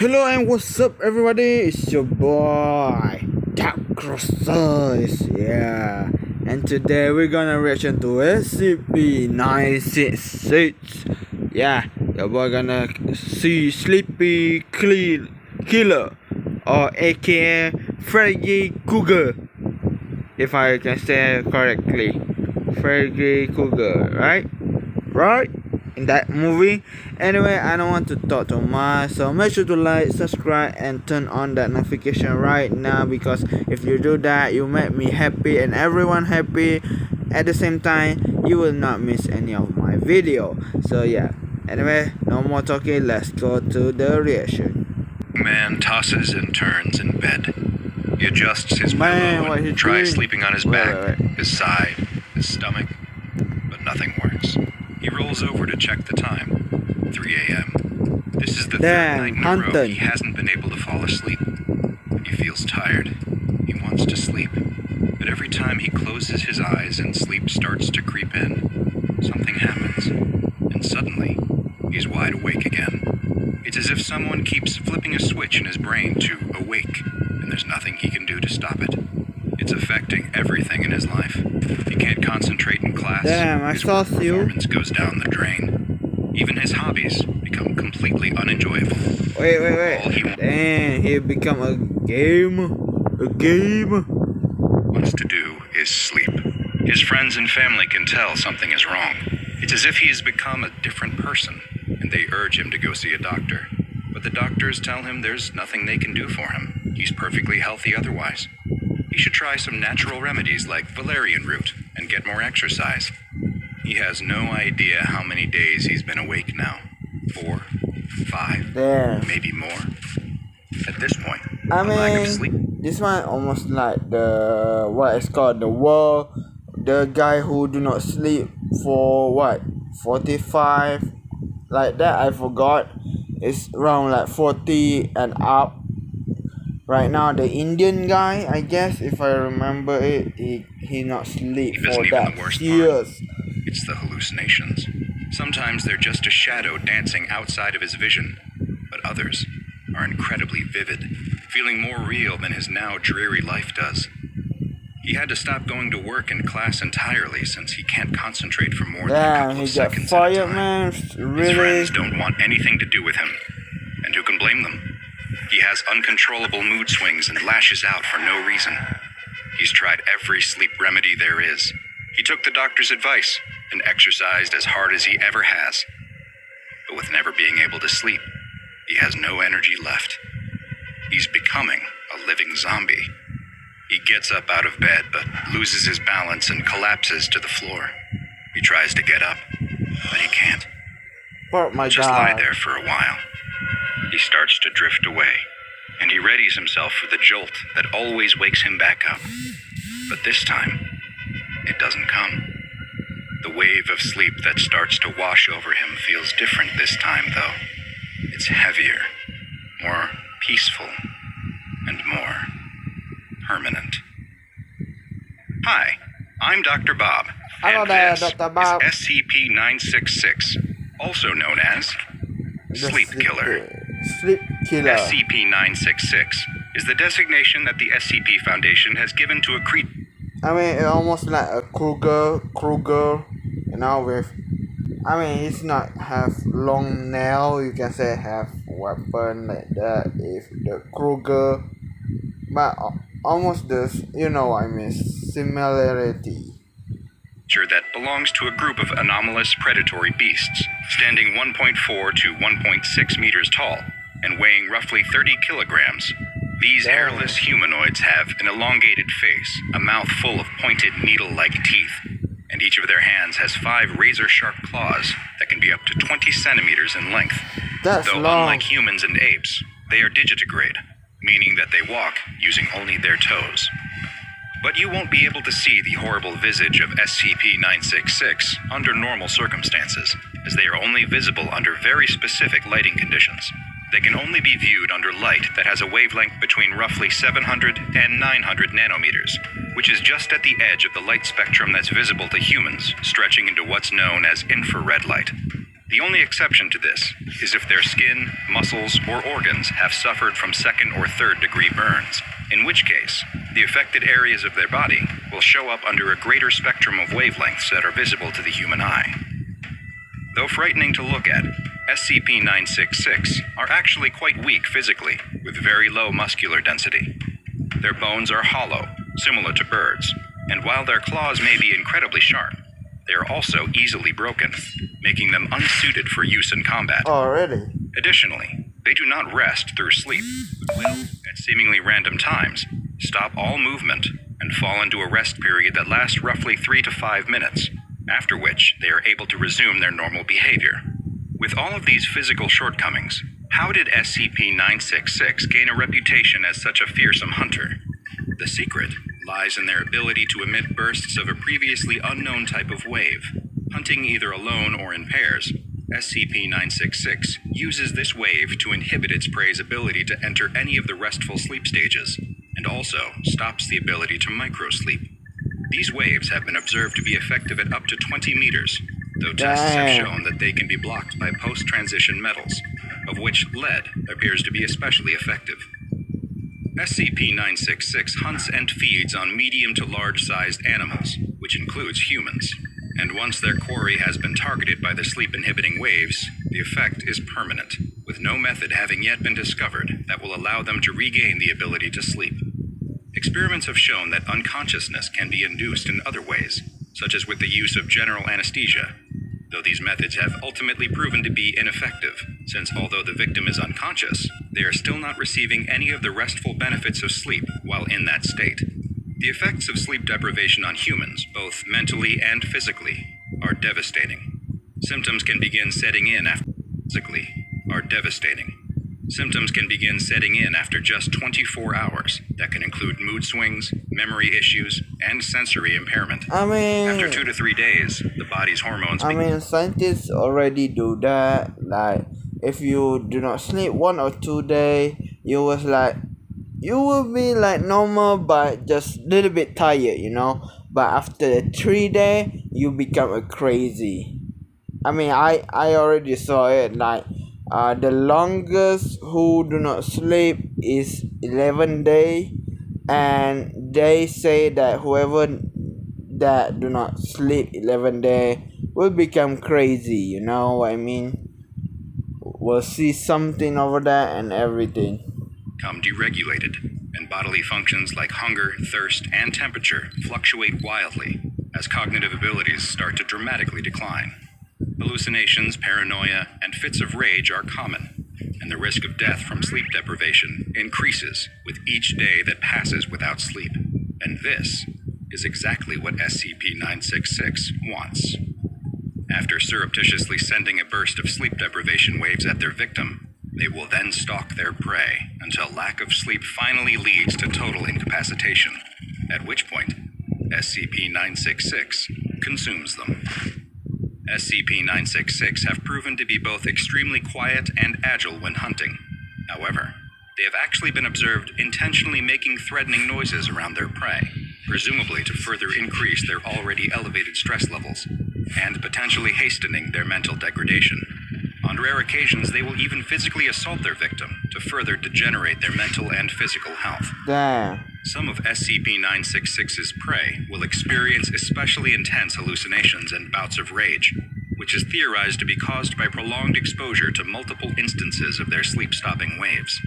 Hello and what's up everybody, it's your boy Dark yeah, and today we're gonna reaction to SCP-966. Yeah, your boy gonna see Sleepy Killer, or aka Freddy Krueger, if I can say it correctly. Freddy Krueger, right? In that movie. Anyway, I don't want to talk too much, so make sure to like, subscribe, and turn on that notification right now, because if you do that, you make me happy and everyone happy. At the same time, you will not miss any of my video. So yeah, anyway, no more talking, let's go to the reaction. Man tosses and turns in bed. He adjusts his pillow and tries sleeping on his back, his side, his stomach, but nothing works. He rolls over to check the time. 3 a.m. This is the third night in a row he hasn't been able to fall asleep. He feels tired. He wants to sleep. But every time he closes his eyes and sleep starts to creep in, something happens. And suddenly, he's wide awake again. It's as if someone keeps flipping a switch in his brain to awake, and there's nothing he can do to stop it. It's affecting everything in his life. He can't concentrate in class. His work performance goes down the drain. Even his hobbies become completely unenjoyable. Wait. Damn, he become a game. Wants to do is sleep. His friends and family can tell something is wrong. It's as if he has become a different person, and they urge him to go see a doctor. But the doctors tell him there's nothing they can do for him. He's perfectly healthy otherwise. He should try some natural remedies like valerian root and get more exercise. He has no idea how many days he's been awake now. 4, 5, maybe more. At this point, lack of sleep. This one almost like the guy who do not sleep for 45, like that. I forgot. It's around like 40 and up. Right now, the Indian guy, I guess, if I remember it, he not sleep for that years. It's the hallucinations. Sometimes they're just a shadow dancing outside of his vision, but others are incredibly vivid, feeling more real than his now dreary life does. He had to stop going to work and class entirely since he can't concentrate for more than a couple of seconds at a time. His friends don't want anything to do with him, and who can blame them? He has uncontrollable mood swings and lashes out for no reason. He's tried every sleep remedy there is. He took the doctor's advice and exercised as hard as he ever has. But with never being able to sleep, he has no energy left. He's becoming a living zombie. He gets up out of bed but loses his balance and collapses to the floor. He tries to get up, but he can't. He'll just lie there for a while. He starts to drift away, and he readies himself for the jolt that always wakes him back up. But this time, it doesn't come. The wave of sleep that starts to wash over him feels different this time, though. It's heavier, more peaceful, and more permanent. Hi, I'm Dr. Bob, and this is SCP-966, also known as Sleep Killer. SCP-966 is the designation that the SCP Foundation has given to a creature. It's almost like a Krueger, with, it's not have long nail, you can say have weapon like that, if the Krueger, but almost this, similarity. That belongs to a group of anomalous predatory beasts, standing 1.4 to 1.6 meters tall and weighing roughly 30 kilograms. These hairless humanoids have an elongated face, a mouth full of pointed needle-like teeth, and each of their hands has 5 razor-sharp claws that can be up to 20 centimeters in length. Though unlike humans and apes, they are digitigrade, meaning that they walk using only their toes. But you won't be able to see the horrible visage of SCP-966 under normal circumstances, as they are only visible under very specific lighting conditions. They can only be viewed under light that has a wavelength between roughly 700 and 900 nanometers, which is just at the edge of the light spectrum that's visible to humans, stretching into what's known as infrared light. The only exception to this is if their skin, muscles, or organs have suffered from second or third degree burns, in which case, the affected areas of their body will show up under a greater spectrum of wavelengths that are visible to the human eye. Though frightening to look at, SCP-966 are actually quite weak physically, with very low muscular density. Their bones are hollow, similar to birds, and while their claws may be incredibly sharp, they are also easily broken, making them unsuited for use in combat. Already. Additionally, they do not rest through sleep, but will, at seemingly random times, stop all movement and fall into a rest period that lasts roughly 3 to 5 minutes, after which they are able to resume their normal behavior. With all of these physical shortcomings, how did SCP-966 gain a reputation as such a fearsome hunter? The secret lies in their ability to emit bursts of a previously unknown type of wave. Hunting either alone or in pairs, SCP-966 uses this wave to inhibit its prey's ability to enter any of the restful sleep stages, and also stops the ability to microsleep. These waves have been observed to be effective at up to 20 meters, though tests have shown that they can be blocked by post-transition metals, of which lead appears to be especially effective. SCP-966 hunts and feeds on medium to large-sized animals, which includes humans, and once their quarry has been targeted by the sleep-inhibiting waves, the effect is permanent, with no method having yet been discovered that will allow them to regain the ability to sleep. Experiments have shown that unconsciousness can be induced in other ways, such as with the use of general anesthesia, though these methods have ultimately proven to be ineffective, since although the victim is unconscious, they are still not receiving any of the restful benefits of sleep while in that state. The effects of sleep deprivation on humans, both mentally and physically, are devastating. Symptoms can begin setting in after just 24 hours that can include mood swings, memory issues, and sensory impairment. After 2 to 3 days, the body's hormones scientists already do that. Like, if you do not sleep 1 or 2 days, you will be like normal, but just a little bit tired, But after 3 days, you become a crazy. I already saw it. Like, the longest who do not sleep is 11 days, and they say that whoever that do not sleep 11 days will become crazy. You know what I mean? We'll see something over there and everything. Become deregulated, and bodily functions like hunger, thirst, and temperature fluctuate wildly as cognitive abilities start to dramatically decline. Hallucinations, paranoia, and fits of rage are common, and the risk of death from sleep deprivation increases with each day that passes without sleep. And this is exactly what SCP-966 wants. After surreptitiously sending a burst of sleep deprivation waves at their victim, they will then stalk their prey until lack of sleep finally leads to total incapacitation, at which point SCP-966 consumes them. SCP-966 have proven to be both extremely quiet and agile when hunting. However, they have actually been observed intentionally making threatening noises around their prey, presumably to further increase their already elevated stress levels, and potentially hastening their mental degradation. On rare occasions, they will even physically assault their victim to further degenerate their mental and physical health. Damn. Some of SCP-966's prey will experience especially intense hallucinations and bouts of rage, which is theorized to be caused by prolonged exposure to multiple instances of their sleep-stopping waves.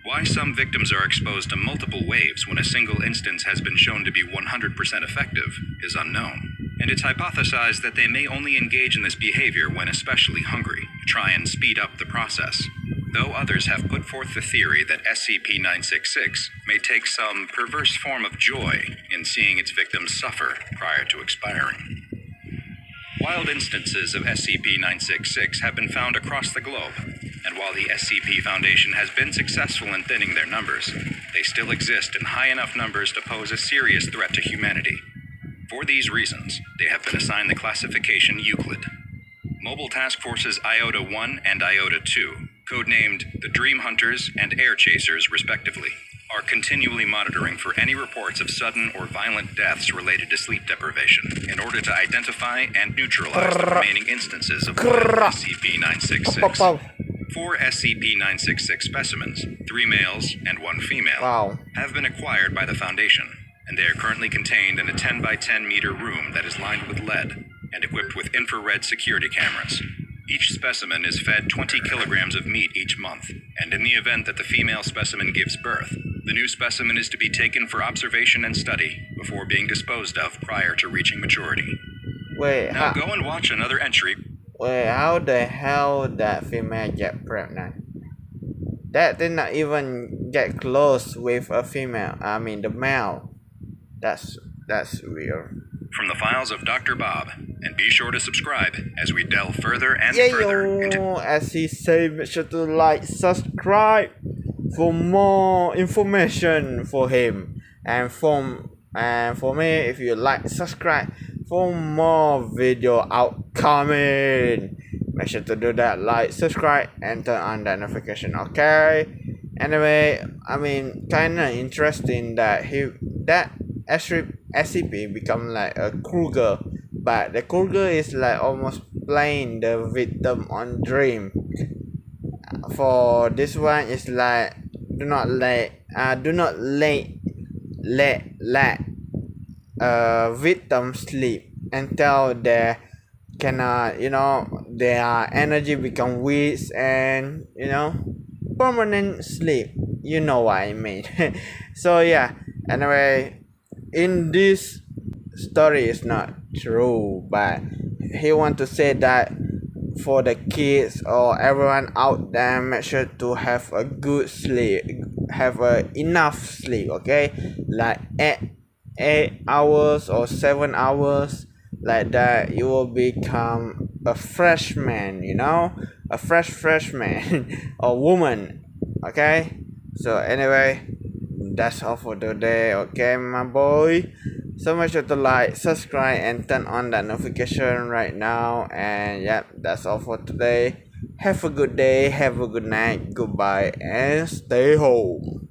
Why some victims are exposed to multiple waves when a single instance has been shown to be 100% effective is unknown, and it's hypothesized that they may only engage in this behavior when especially hungry, to try and speed up the process, though others have put forth the theory that SCP-966 may take some perverse form of joy in seeing its victims suffer prior to expiring. Wild instances of SCP-966 have been found across the globe, and while the SCP Foundation has been successful in thinning their numbers, they still exist in high enough numbers to pose a serious threat to humanity. For these reasons, they have been assigned the classification Euclid. Mobile Task Forces Iota-1 and Iota-2, codenamed the Dream Hunters and Air Chasers respectively, are continually monitoring for any reports of sudden or violent deaths related to sleep deprivation in order to identify and neutralize the remaining instances of SCP-966. 4 SCP-966 specimens, 3 males and 1 female, Wow. have been acquired by the Foundation, and they are currently contained in a 10 by 10 meter room that is lined with lead and equipped with infrared security cameras. Each specimen is fed 20 kilograms of meat each month, and in the event that the female specimen gives birth, the new specimen is to be taken for observation and study before being disposed of prior to reaching maturity. Wait, Now go and watch another entry. wait, how the hell that female get pregnant? That did not even get close with a female. I mean the male. That's weird. From the files of Dr. Bob, and be sure to subscribe as we delve further and further into... As he said, make sure to like, subscribe for more information for him, and for me, if you like, subscribe for more video upcoming. Make sure to do that, like, subscribe, and turn on that notification. Okay. Anyway, I mean, kinda interesting that SCP become like a Krueger, but the Krueger is like almost playing the victim on dream. For this one, is like do not let victim sleep until they cannot, their energy become weak and permanent sleep. You know what I mean. So yeah. Anyway, in this story is not true, but he want to say that for the kids or everyone out there, make sure to have a good sleep, have enough sleep, okay, like 8 hours or 7 hours, like that you will become a freshman, a freshman or woman. Okay, so anyway, that's all for today. Okay, my boy, so make sure to like, subscribe, and turn on that notification right now. And yeah, that's all for today. Have a good day, have a good night, goodbye, and stay home.